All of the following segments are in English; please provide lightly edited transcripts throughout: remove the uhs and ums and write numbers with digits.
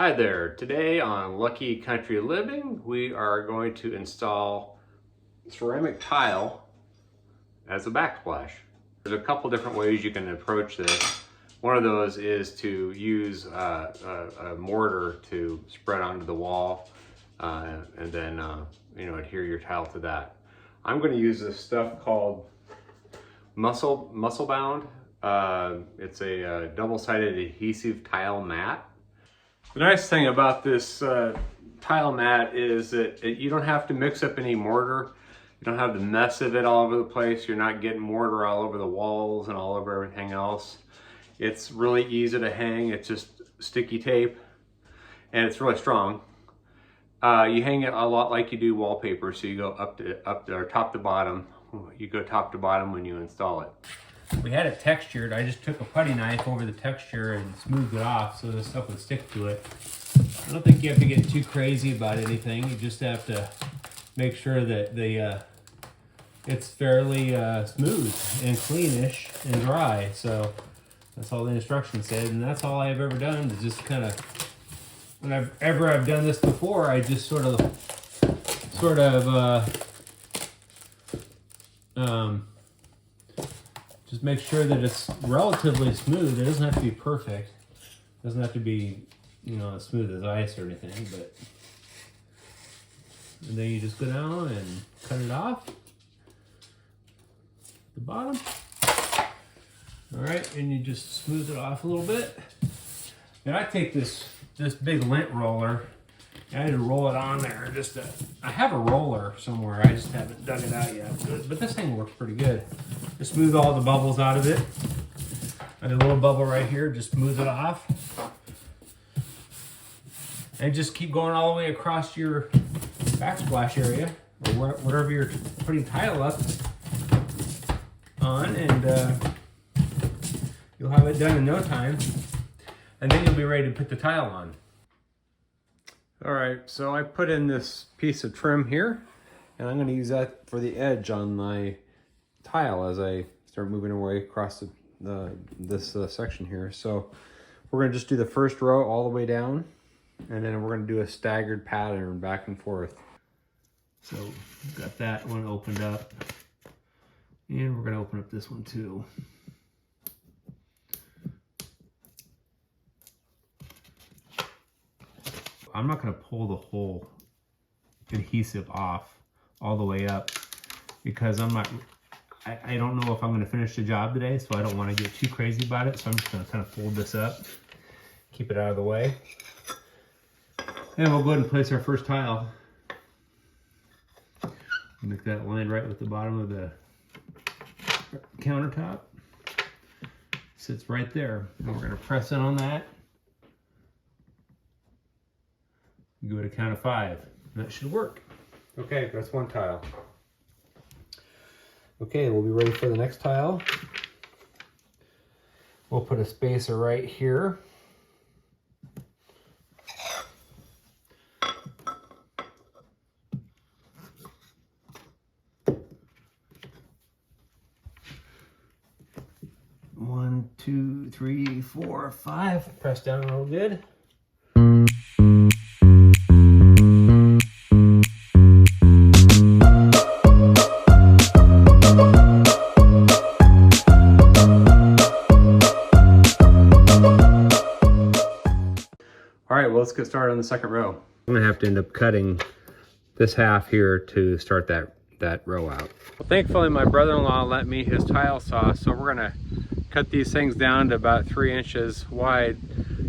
Hi there, today on Lucky Country Living we are going to install ceramic tile as a backsplash. There's a couple different ways you can approach this. One of those is to use a mortar to spread onto the wall and then adhere your tile to that. I'm going to use this stuff called Muscle Bound. It's a double-sided adhesive tile mat. The nice thing about this tile mat is that you don't have to mix up any mortar. You don't have the mess of it all over the place. You're not getting mortar all over the walls and all over everything else. It's really easy to hang. It's just sticky tape and it's really strong. You hang it a lot like you do wallpaper, so you go up to top to bottom. You go top to bottom when you install it. We had it textured. I just took a putty knife over the texture and smoothed it off so this stuff would stick to it. I don't think you have to get too crazy about anything. You just have to make sure that it's fairly smooth and cleanish and dry. So that's all the instructions said, and that's all I've ever done is just kind of, whenever I've done this before, I just sort of just make sure that it's relatively smooth. It doesn't have to be perfect. It doesn't have to be, as smooth as ice or anything, and then you just go down and cut it off the bottom. All right, and you just smooth it off a little bit. Then I take this big lint roller, and I had to roll it on there. I have a roller somewhere. I just haven't dug it out yet, but this thing works pretty good. Just smooth all the bubbles out of it. And a little bubble right here, just smooth it off. And just keep going all the way across your backsplash area, or whatever you're putting tile up on, and you'll have it done in no time. And then you'll be ready to put the tile on. All right, so I put in this piece of trim here, and I'm going to use that for the edge on my tile as I start moving away across this section here. So we're going to just do the first row all the way down, and then we're going to do a staggered pattern back and forth. So we've got that one opened up, and we're going to open up this one too. I'm not going to pull the whole adhesive off all the way up because I don't know if I'm going to finish the job today, so I don't want to get too crazy about it. So I'm just going to kind of fold this up, keep it out of the way. And we'll go ahead and place our first tile. Make that line right with the bottom of the countertop. Sits right there. And we're going to press in on that. Go to count of 5, and that should work. Okay, that's one tile. Okay, we'll be ready for the next tile. We'll put a spacer right here. One, two, three, four, 5. Press down real good. All right, well, let's get started on the second row. I'm gonna have to end up cutting this half here to start that row out. Well, thankfully, my brother-in-law lent me his tile saw, so we're gonna cut these things down to about 3 inches wide,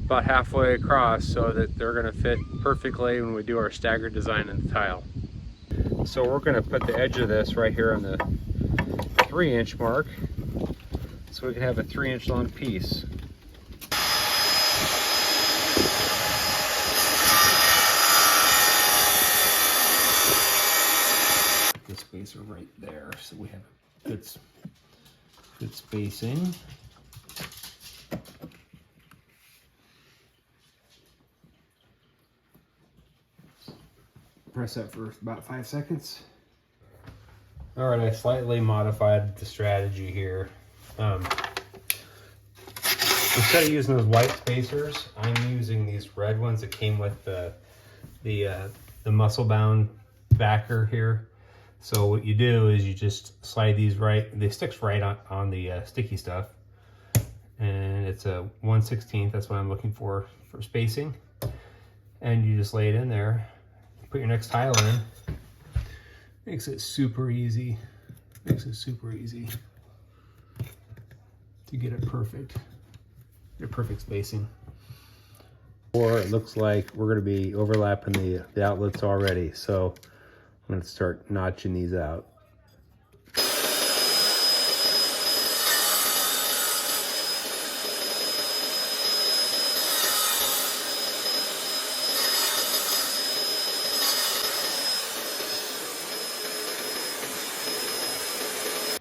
about halfway across, so that they're gonna fit perfectly when we do our staggered design in the tile. So we're gonna put the edge of this right here on the 3-inch mark, so we can have a 3-inch long piece. The spacer right there, so we have good spacing. Press that for about 5 seconds. All right, I slightly modified the strategy here. Instead of using those white spacers, I'm using these red ones that came with the muscle bound backer here. So what you do is you just slide these right, they sticks right on the sticky stuff. And it's a 1/16, that's what I'm looking for spacing. And you just lay it in there, put your next tile in. Makes it super easy. Makes it super easy to get it perfect. Your perfect spacing. Or it looks like we're gonna be overlapping the outlets already. So I'm gonna start notching these out.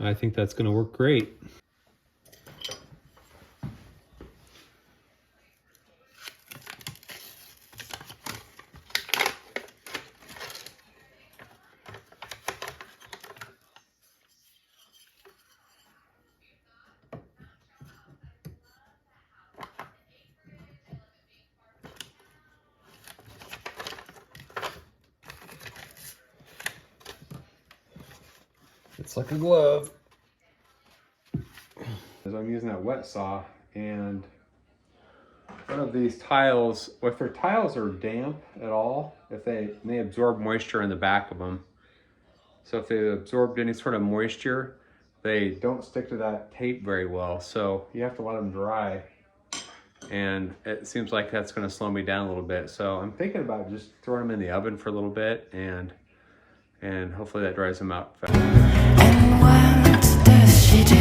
I think that's gonna work great. It's like a glove. As I'm using that wet saw, and one of these tiles, if their tiles are damp at all, if they absorb moisture in the back of them. So if they absorbed any sort of moisture, they don't stick to that tape very well. So you have to let them dry. And it seems like that's gonna slow me down a little bit. So I'm thinking about just throwing them in the oven for a little bit, and hopefully that dries them out fast. And what does she do?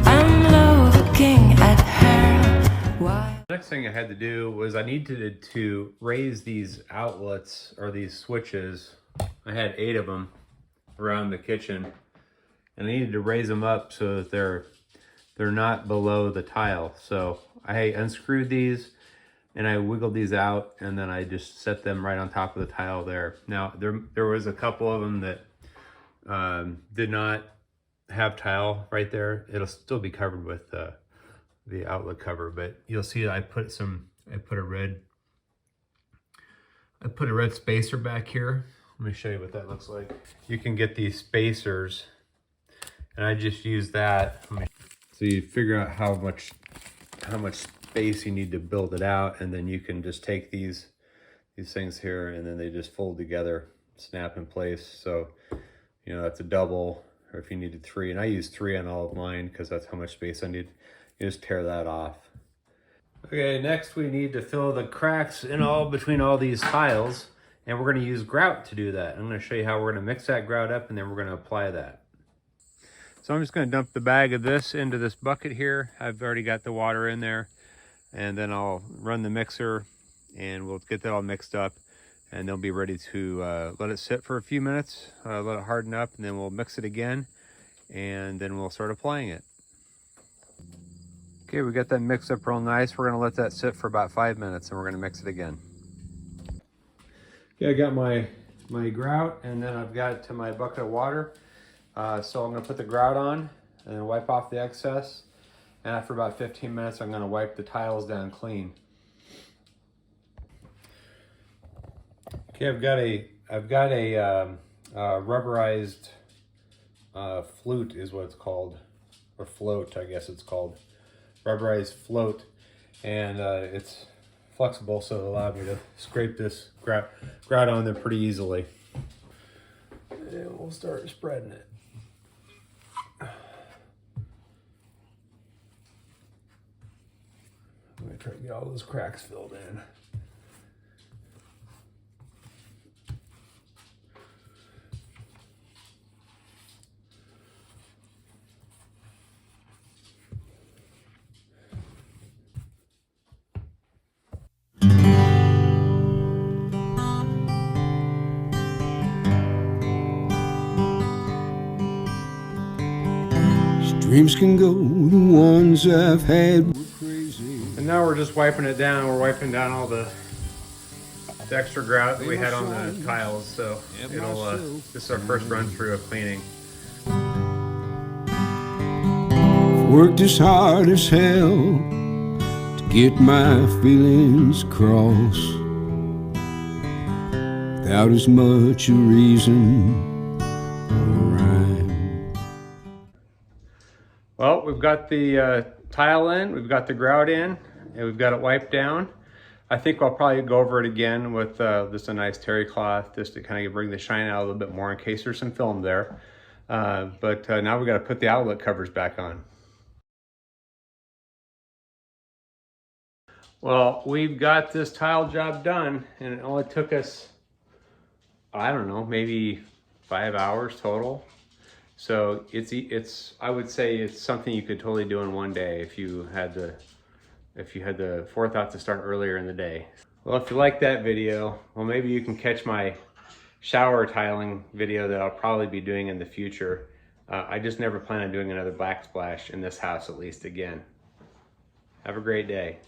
I'm looking at her. Why? The next thing I had to do was I needed to raise these outlets, or these switches. I had 8 of them around the kitchen, and I needed to raise them up so that they're not below the tile. So I unscrewed these and I wiggled these out, and then I just set them right on top of the tile there. Now there was a couple of them that did not have tile right there. It'll still be covered with the outlet cover, but you'll see I put a red spacer back here. Let me show you what that looks like. You can get these spacers, and I just use that. So you figure out how much space you need to build it out, and then you can just take these things here, and then they just fold together, snap in place. So you know, that's a double, or if you needed 3, and I use 3 on all of mine because that's how much space I need. You just tear that off. Okay, next we need to fill the cracks between all these tiles, and we're going to use grout to do that. I'm going to show you how we're going to mix that grout up, and then we're going to apply that. So I'm just going to dump the bag of this into this bucket here. I've already got the water in there, and then I'll run the mixer, and we'll get that all mixed up, and they'll be ready to let it sit for a few minutes, let it harden up, and then we'll mix it again, and then we'll start applying it. Okay, we got that mixed up real nice. We're going to let that sit for about 5 minutes, and we're going to mix it again. Okay, I got my grout, and then I've got it to my bucket of water. So I'm going to put the grout on and then wipe off the excess. And after about 15 minutes, I'm going to wipe the tiles down clean. Okay, I've got a rubberized flute is what it's called, or float, I guess it's called. Rubberized float, and it's flexible, so it allowed me to scrape this grout on there pretty easily. And we'll start spreading it. I'm gonna try to get all those cracks filled in. Dreams can go, the ones I've had were crazy. And now we're just wiping it down. We're wiping down all the extra grout that we had on the tiles. So this is our first run through of cleaning. worked as hard as hell to get my feelings across, without as much a reason or a rhyme. Well, we've got the tile in, we've got the grout in, and we've got it wiped down. I think I'll probably go over it again with just a nice terry cloth, just to kind of bring the shine out a little bit more in case there's some film there. But now we've got to put the outlet covers back on. Well, we've got this tile job done, and it only took us, I don't know, maybe 5 hours total. So it's I would say it's something you could totally do in one day if you had the forethought to start earlier in the day. Well, if you like that video, well, maybe you can catch my shower tiling video that I'll probably be doing in the future. I just never plan on doing another backsplash in this house, at least again. Have a great day.